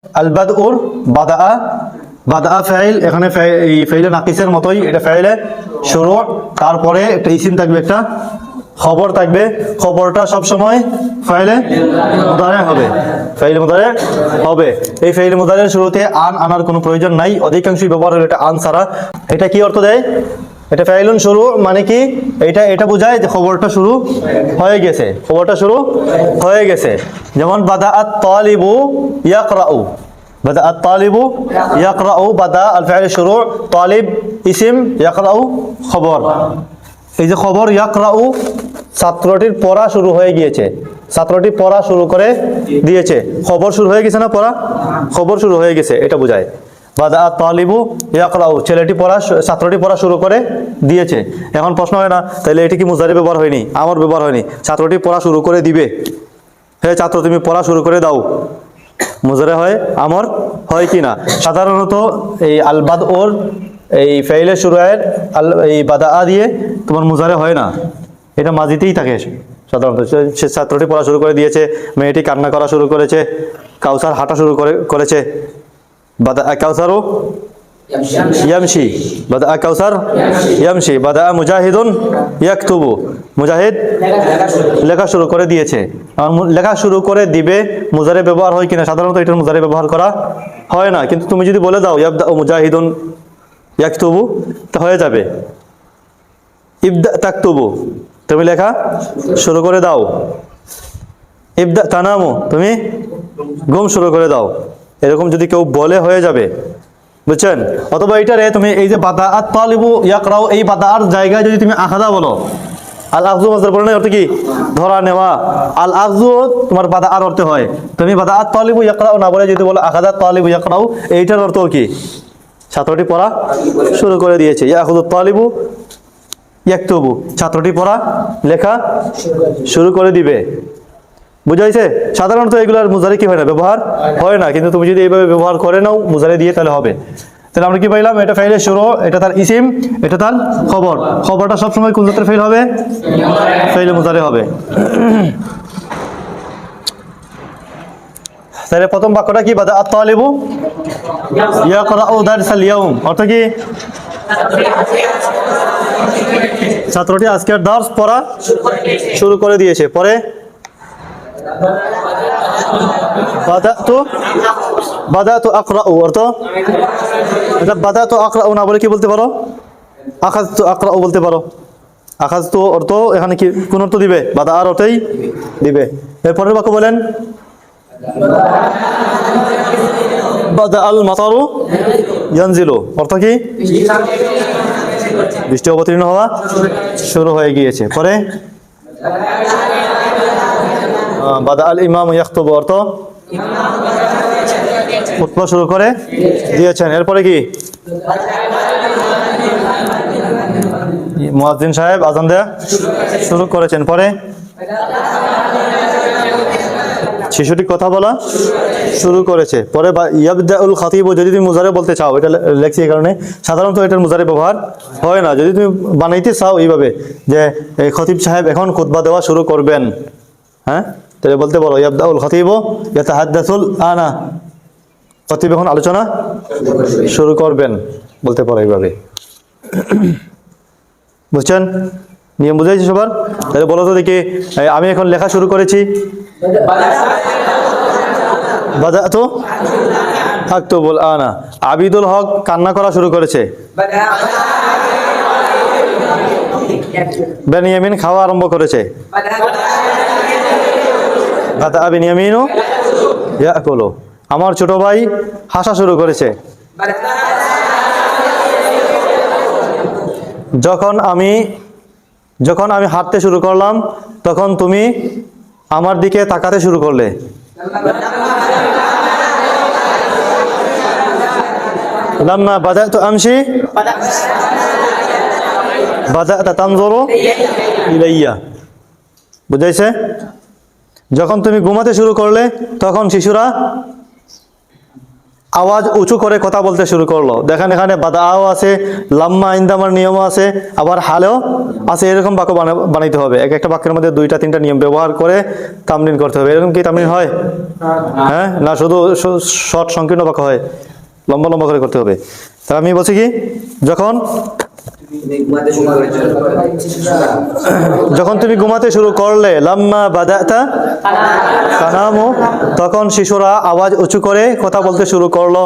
আল বাদউর বাদা, বাদা ফাইল, এখানে এই ফাইলে নাকিসের মতোই এটা ফাইলে শুরু, তারপরে একটা ইসিম থাকবে, একটা খবর থাকবে। খবরটা সব সময় ফাইলে মুদারে হবে, ফাইলে মুদারে হবে। এই ফাইলে মুদারের শুরুতে আনার কোনো প্রয়োজন নাই, অধিকাংশই ব্যবহার হলো এটা আন ছাড়া। এটা কি অর্থ দেয়? এটা ফাইলুন শুরু মানে কি, এটা বোঝায় যে খবরটা শুরু হয়ে গেছে, খবরটা শুরু হয়ে গেছে। যেমন বাদা আত তালিবু ইয়াকরাউ, বাদা আত তালিবু ইয়াকরাউ, বাদা আল ফাইল শুরু, তালিব ইসিম, ইয়াকরাউ খবর। এই যে খবর ইয়াকরাউ, ছাত্রটির পড়া শুরু হয়ে গিয়েছে, ছাত্রটি পড়া শুরু করে দিয়েছে। খবর শুরু হয়ে গেছে না, পড়া খবর শুরু হয়ে গেছে, এটা বোঝায়। বাদা আত তালিবু ইয়াকরাউ, ছাত্রটি পড়া শুরু করে দিয়েছে। এখন প্রশ্ন হয় না, তাহলে এটি কি মুজারি ব্যবহার হয়নি, আমর ব্যবহার হয়নি? ছাত্রটি পড়া শুরু করে দিবে, হে ছাত্র তুমি পড়া শুরু করে দাও, মুজারে হয়, আমর হয় কি না? সাধারণত এই আল বাদউর এই ফাইলের শুরুয়ের এই বাদা দিয়ে তোমার মুজারে হয় না, এটা মাজিতেই থাকে সাধারণত। সে ছাত্রটি পড়া শুরু করে দিয়েছে, মেয়েটি কান্না করা শুরু করেছে, কাউসার হাঁটা শুরু করেছে। বাদা কাউসারু ইয়ামশি, বাদা কাউসার ইয়ামশি, বাদা মুজাহিদুন ইয়াকতুবু, মুজাহিদ লেখা শুরু করে দিয়েছে। লেখা শুরু করে দিবে মুজারে ব্যবহার হয় কিনা? সাধারণত এটার মুজারে ব্যবহার করা হয় না, কিন্তু তুমি যদি বলে দাও ইয়াবদা মুজাহিদুন ইয়াকতুবু, তা হয়ে যাবে। ইবদা তাকতুবু, তুমি লেখা শুরু করে দাও। ইবদা তানামু, তুমি ঘুম শুরু করে দাও। এরকম যদি কেউ বলে হয়ে যাবে, বুঝছেন? অথবা এটারে তুমি এই যে বাদা আত তালিবু ইয়াকরাউ, এই বাদার জায়গায় যদি তুমি আখাদা বলো, আল আখযু মাসদার বলে না, অর্থ কি? ধরা নেওয়া। আল আখযু তোমার বাদা আর অর্থ হয়। তুমি বাদা আত তালিবু ইয়াকরাউ না বলে যদি বলো আখাদা তালিবু ইয়াকরাউ, এইটার অর্থ কি? ছাত্রটি পড়া শুরু করে দিয়েছে। ইয়াখুযু তালিবু ইয়াকতুবু, ছাত্রটি পড়া লেখা শুরু করে দিবে। বুঝাইছে? সাধারণত এগুলার মুজারি কি হয় না, ব্যবহার হয় না, কিন্তু তুমি যদি এইভাবে ব্যবহার করে নাও মুজারি দিয়ে, তাহলে হবে। তাহলে আমরা কি পাইলাম? এটা ফাইলের শুরু, এটা তার ইসিম, এটা তার খবর। খবরটা সবসময় কোন জাতের ফাইল হবে? ফাইলে মুজারি হবে। তাহলে প্রথম বাক্যটা কি? বাদা আত তালিবু ইয়াকরাউ দারসাল ইয়াউম, অর্থ কি? ছাত্রটি আজকের দার্স পড়া শুরু করে দিয়েছে। পরে বাদাতু আকরাউ, অর্থ এটা বাদাতু আকরাউ না বলে কি বলতে পারো? আখাযতু আকরাউ বলতে পারো। আখাযতু অর্থ এখানে কি কোন অর্থ দিবে? বাদা আর অর্থই দিবে। এরপরের বাক্য বলেন বাদা আল মাতারু ইয়ানজিলু, অর্থ কি? বৃষ্টি অবতীর্ণ হওয়া শুরু হয়ে গিয়েছে। পরে বাদা আল ইমামু ইয়াখতুবু, অর্থ খুতবা শুরু করে দিয়েছেন। এরপরে কি? মুয়াজ্জিন সাহেব আযান দেয়া শুরু করেছেন। পরে শিশুটি কথা বলা শুরু করেছে। পরে ইয়াবদাউল খাতিবু, যদি তুমি মুজারে বলতে চাও, এটা লেখছি এই কারণে, সাধারণত এটার মুজারে ব্যবহার হয় না। যদি তুমি বানাইতে চাও এইভাবে যে এই খতিব সাহেব এখন খুতবা দেওয়া শুরু করবেন, হ্যাঁ, তাহলে বলতে পারো ইয়াবদাউল খাতিবু ইয়াতাহাদ্দাসুল আনা, খতিব এখন আলোচনা শুরু করবেন, বলতে পারো এইভাবে। বুঝছেন? নিয়ম বুঝাইছি সবার? তাহলে বলো তো দেখি, আমি এখন লেখা শুরু করেছি, বাদাতু আকতুবুল আনা। আবিদুল হক কান্না করা শুরু করেছে। বেনিয়ামিন খাওয়া আরম্ভ করেছে। বাদা বেনিয়ামিনু ইয়াকুলু, আমার ছোট ভাই হাসা শুরু করেছে। যখন আমি হাঁটতে শুরু করলাম, তখন তুমি আমার দিকে তাকাতে শুরু করলে। লাম্মা বাদাতু আমশি বাদাতা তানজুরু ইলাইয়া, বুঝাইছে? যখন তুমি ঘুমাতে শুরু করলে, তখন শিশুরা আওয়াজ উঁচু করে কথা বলতে শুরু করলো। দেখেন এখানে বাদাও আছে, লাম্মা ইনদামার নিয়মও আছে, আবার হালেও আছে। এরকম বাক্য বানাইতে হবে। এক একটা বাক্যের মধ্যে 2টা 3টা নিয়ম ব্যবহার করে তামরিন করতে হবে। এরকম কি তামরিন হয়? হ্যাঁ, না শুধু শর্ট সংকীর্ণ বাক্য হয়? লম্বা লম্বা করে করতে হবে। তাহলে আমি বলছি কি, যখন তুমি ঘুমাতে শুরু করলে, লাম্মা বাদাতা তানামু, তখন শিশুরা আওয়াজ উঁচু করে কথা বলতে শুরু করলো।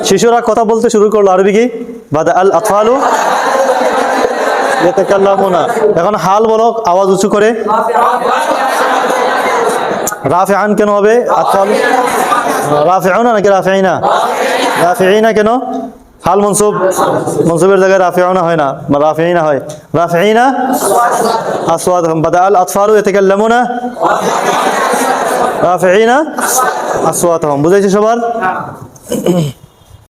শিশুরা কথা বলতে শুরু করলো। আরবি কি? বাদা আল আতফালু ইয়াতাকাল্লামুনা। এখন হাল বলো, আওয়াজ উঁচু করে। রাফিআন কেন হবে? আতফাল রাফিউনা নাকি রাফিইনা? রাফিইনা কেন? হাল মনসুব, মনসুবের জায়গায় রাফিউনা হয় না, রাফিইনা হয়। রাফিইনা আসওয়াতহুম, বাদা আল আতফালু ইয়াতাকাল্লামুনা রাফিইনা আসওয়াতহুম। বুঝাইছি সবার?